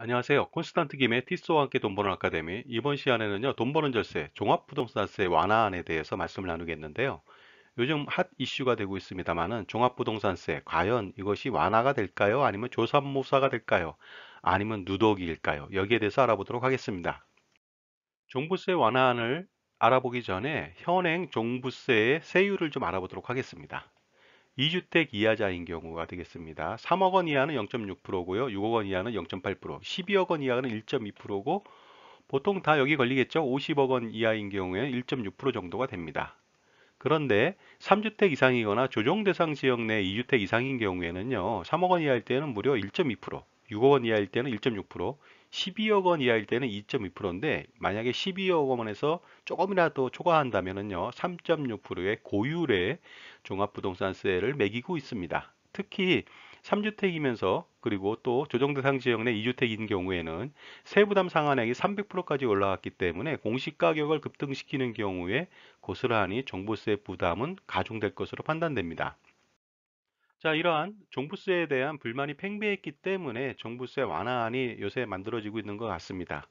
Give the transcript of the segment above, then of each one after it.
안녕하세요. 콘스탄트 김의 티스와 함께 돈 버는 아카데미. 이번 시간에는요, 돈 버는 절세, 종합부동산세 완화안에 대해서 말씀을 나누겠는데요. 요즘 핫 이슈가 되고 있습니다만은 종합부동산세, 과연 이것이 완화가 될까요? 아니면 조삼모사가 될까요? 아니면 누더기일까요? 여기에 대해서 알아보도록 하겠습니다. 종부세 완화안을 알아보기 전에 현행 종부세의 세율을 좀 알아보도록 하겠습니다. 2주택 이하자인 경우가 되겠습니다. 3억 원 이하는 0.6%고요. 6억 원 이하는 0.8%, 12억 원 이하는 1.2%고 보통 다 여기 걸리겠죠. 50억 원 이하인 경우에는 1.6% 정도가 됩니다. 그런데 3주택 이상이거나 조정 대상 지역 내 2주택 이상인 경우에는요. 3억 원 이하일 때는 무려 1.2%, 6억 원 이하일 때는 1.6%, 12억 원 이하일 때는 2.2%인데 만약에 12억 원에서 조금이라도 초과한다면은요. 3.6%의 고율의 종합부동산세를 매기고 있습니다. 특히 3주택이면서 그리고 또 조정대상 지역 내 2주택인 경우에는 세부담 상한액이 300%까지 올라갔기 때문에 공시가격을 급등시키는 경우에 고스란히 종부세 부담은 가중될 것으로 판단됩니다. 자, 이러한 종부세에 대한 불만이 팽배했기 때문에 종부세 완화안이 요새 만들어지고 있는 것 같습니다.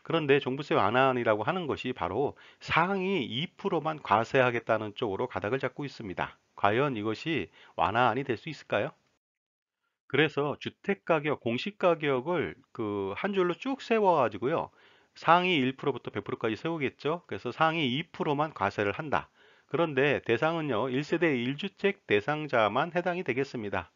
그런데 종부세 완화안이라고 하는 것이 바로 상위 2%만 과세하겠다는 쪽으로 가닥을 잡고 있습니다. 과연 이것이 완화안이 될 수 있을까요? 그래서 주택가격, 공시가격을 그 한 줄로 쭉 세워가지고요. 상위 1%부터 100%까지 세우겠죠. 그래서 상위 2%만 과세를 한다. 그런데 대상은요, 1세대 1주택 대상자만 해당이 되겠습니다.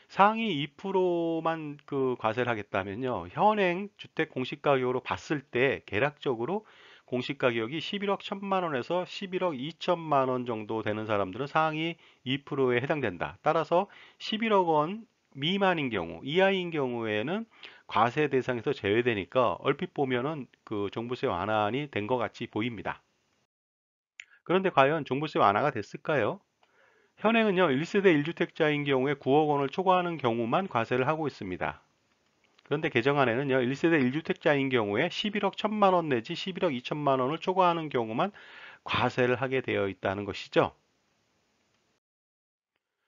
상위 2%만 그 과세를 하겠다면요. 현행 주택 공시가격으로 봤을 때 계략적으로 공시가격이 11억 1천만 원에서 11억 2천만 원 정도 되는 사람들은 상위 2%에 해당된다. 따라서 11억 원 미만인 경우, 이하인 경우에는 과세 대상에서 제외되니까 얼핏 보면은 그 종부세 완화안이 된 것 같이 보입니다. 그런데 과연 종부세 완화가 됐을까요? 현행은요, 1세대 1주택자인 경우에 9억 원을 초과하는 경우만 과세를 하고 있습니다. 그런데 개정안에는요, 1세대 1주택자인 경우에 11억 1천만 원 내지 11억 2천만 원을 초과하는 경우만 과세를 하게 되어 있다는 것이죠.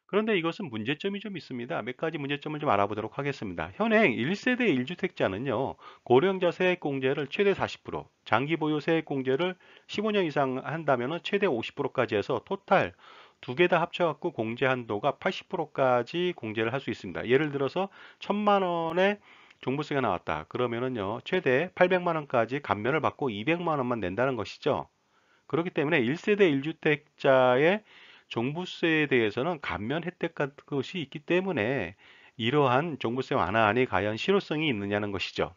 그런데 이것은 문제점이 좀 있습니다. 몇 가지 문제점을 좀 알아보도록 하겠습니다. 현행 1세대 1주택자는요, 고령자 세액공제를 최대 40%, 장기 보유 세액공제를 15년 이상 한다면 최대 50%까지 해서 토탈 두 개 다 합쳐갖고 공제 한도가 80%까지 공제를 할 수 있습니다. 예를 들어서 1천만 원의 종부세가 나왔다. 그러면은요, 최대 800만 원까지 감면을 받고 200만 원만 낸다는 것이죠. 그렇기 때문에 1세대 1주택자의 종부세에 대해서는 감면 혜택 같은 것이 있기 때문에 이러한 종부세 완화안이 과연 실효성이 있느냐는 것이죠.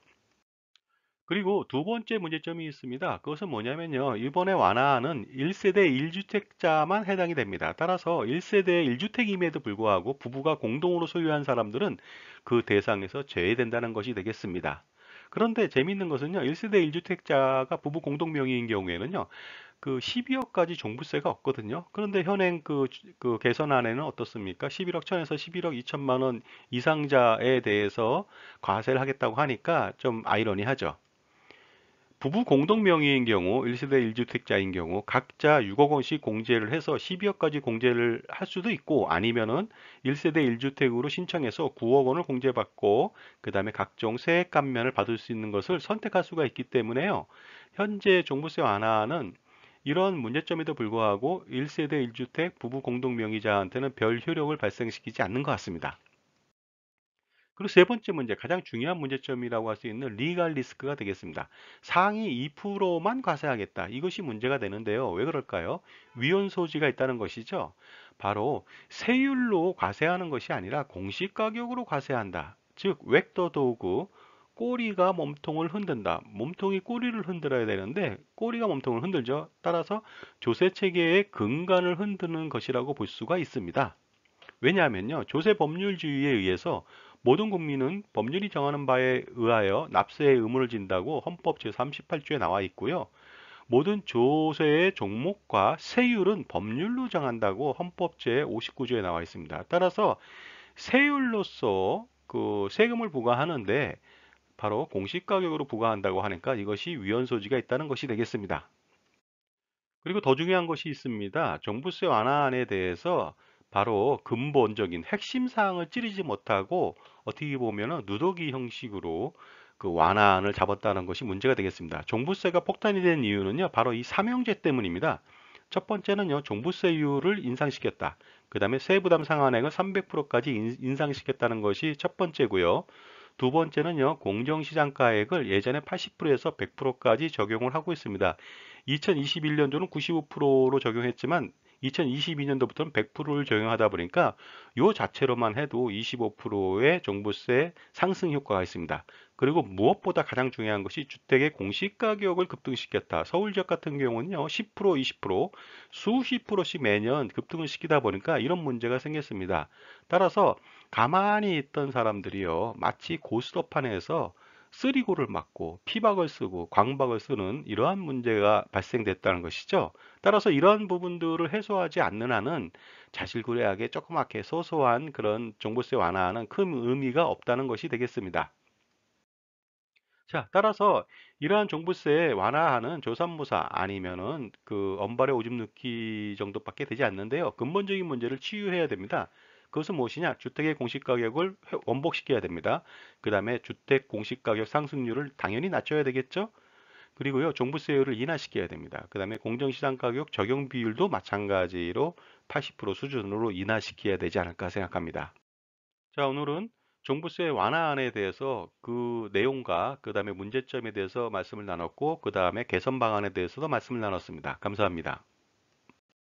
그리고 두 번째 문제점이 있습니다. 그것은 뭐냐면요. 이번에 완화안은 1세대 1주택자만 해당이 됩니다. 따라서 1세대 1주택임에도 불구하고 부부가 공동으로 소유한 사람들은 그 대상에서 제외된다는 것이 되겠습니다. 그런데 재미있는 것은요. 1세대 1주택자가 부부 공동 명의인 경우에는요. 그 12억까지 종부세가 없거든요. 그런데 현행 그 개선안에는 어떻습니까? 11억 천에서 11억 2천만 원 이상자에 대해서 과세를 하겠다고 하니까 좀 아이러니하죠. 부부 공동 명의인 경우 1세대 1주택자인 경우 각자 6억 원씩 공제를 해서 12억까지 공제를 할 수도 있고 아니면은 1세대 1주택으로 신청해서 9억 원을 공제받고 그다음에 각종 세액 감면을 받을 수 있는 것을 선택할 수가 있기 때문에요. 현재 종부세 완화는 이런 문제점에도 불구하고 1세대 1주택 부부 공동 명의자한테는 별 효력을 발생시키지 않는 것 같습니다. 그리고 세 번째 문제, 가장 중요한 문제점이라고 할 수 있는 리갈 리스크가 되겠습니다. 상위 2%만 과세하겠다. 이것이 문제가 되는데요. 왜 그럴까요? 위헌 소지가 있다는 것이죠. 바로 세율로 과세하는 것이 아니라 공시가격으로 과세한다. 즉, 웩더 도구, 꼬리가 몸통을 흔든다. 몸통이 꼬리를 흔들어야 되는데 꼬리가 몸통을 흔들죠. 따라서 조세 체계의 근간을 흔드는 것이라고 볼 수가 있습니다. 왜냐하면요, 조세 법률주의에 의해서 모든 국민은 법률이 정하는 바에 의하여 납세의 의무를 진다고 헌법 제38조에 나와 있고요. 모든 조세의 종목과 세율은 법률로 정한다고 헌법 제59조에 나와 있습니다. 따라서 세율로서 그 세금을 부과하는데 바로 공시가격으로 부과한다고 하니까 이것이 위헌 소지가 있다는 것이 되겠습니다. 그리고 더 중요한 것이 있습니다. 종부세 완화안에 대해서 바로 근본적인 핵심 사항을 찌르지 못하고 어떻게 보면은 누더기 형식으로 그 완화안을 잡았다는 것이 문제가 되겠습니다. 종부세가 폭탄이 된 이유는요, 바로 이 삼형제 때문입니다. 첫 번째는요, 종부세율을 인상시켰다. 그 다음에 세부담 상한액을 300%까지 인상시켰다는 것이 첫 번째고요. 두 번째는요, 공정시장가액을 예전에 80%에서 100%까지 적용을 하고 있습니다. 2021년도는 95%로 적용했지만 2022년도부터는 100%를 적용하다 보니까 요 자체로만 해도 25%의 종부세 상승 효과가 있습니다. 그리고 무엇보다 가장 중요한 것이 주택의 공시가격을 급등시켰다. 서울 지역 같은 경우는요, 10%, 20%, 수십 프로씩 매년 급등을 시키다 보니까 이런 문제가 생겼습니다. 따라서 가만히 있던 사람들이요, 마치 고스톱판에서 쓰리고를 맞고 피박을 쓰고 광박을 쓰는 이러한 문제가 발생됐다는 것이죠. 따라서 이러한 부분들을 해소하지 않는 한은 자질구레하게 조그맣게 소소한 그런 종부세 완화는 큰 의미가 없다는 것이 되겠습니다. 자, 따라서 이러한 종부세 완화하는 조삼모사 아니면은 그 엄발에 오줌 넣기 정도밖에 되지 않는데요. 근본적인 문제를 치유해야 됩니다. 그것은 무엇이냐? 주택의 공시가격을 원복시켜야 됩니다. 그 다음에 주택 공시가격 상승률을 당연히 낮춰야 되겠죠? 그리고요, 종부세율을 인하시켜야 됩니다. 그 다음에 공정시장가격 적용 비율도 마찬가지로 80% 수준으로 인하시켜야 되지 않을까 생각합니다. 자, 오늘은 종부세 완화안에 대해서 그 내용과 그 다음에 문제점에 대해서 말씀을 나눴고, 그 다음에 개선 방안에 대해서도 말씀을 나눴습니다. 감사합니다.